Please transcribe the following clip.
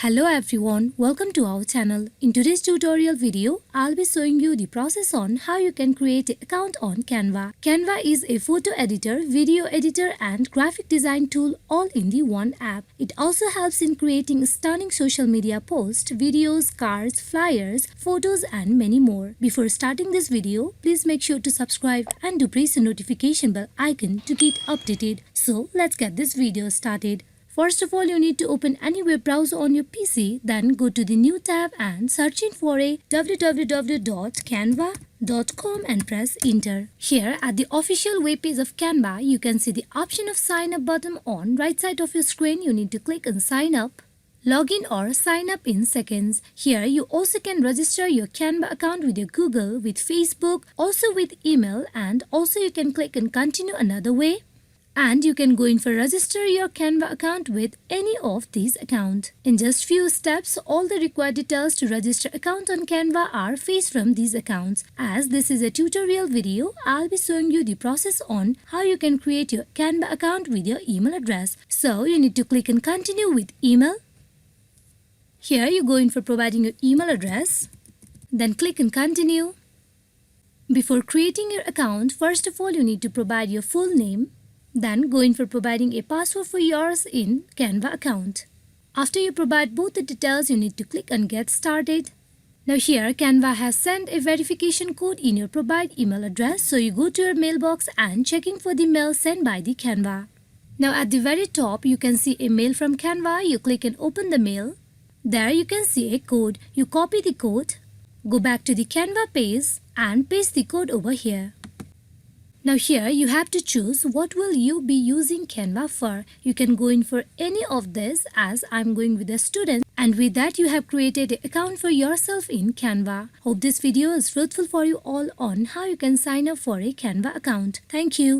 Hello everyone, welcome to our channel. In today's tutorial video, I'll be showing you the process on how you can create an account on Canva. Canva is a photo editor, video editor and graphic design tool all in the one app. It also helps in creating stunning social media posts, videos, cards, flyers, photos and many more. Before starting this video, please make sure to subscribe and do press the notification bell icon to get updated. So let's get this video started. First of all, you need to open any web browser on your PC, then go to the new tab and searching for a www.canva.com and press enter. Here at the official web page of Canva, you can see the option of sign up button on right side of your screen. You need to click on sign up. Login or sign up in seconds. Here you also can register your Canva account with your Google, with Facebook, also with email, and also you can click on continue another way. And you can go in for register your Canva account with any of these accounts. In just few steps, all the required details to register account on Canva are fetched from these accounts. As this is a tutorial video, I'll be showing you the process on how you can create your Canva account with your email address. So you need to click on continue with email. Here you go in for providing your email address. Then click on continue. Before creating your account, first of all you need to provide your full name. Then go in for providing a password for yours in Canva account. After you provide both the details, you need to click on get started. Now here Canva has sent a verification code in your provide email address, so you go to your mailbox and checking for the mail sent by the Canva. Now at the very top you can see a mail from Canva. You click and open the mail. There you can see a code. You copy the code, go back to the Canva page and paste the code over here. Now here you have to choose what will you be using Canva for. You can go in for any of this, as I'm going with a student, and with that you have created an account for yourself in Canva. Hope this video is fruitful for you all on how you can sign up for a Canva account. Thank you.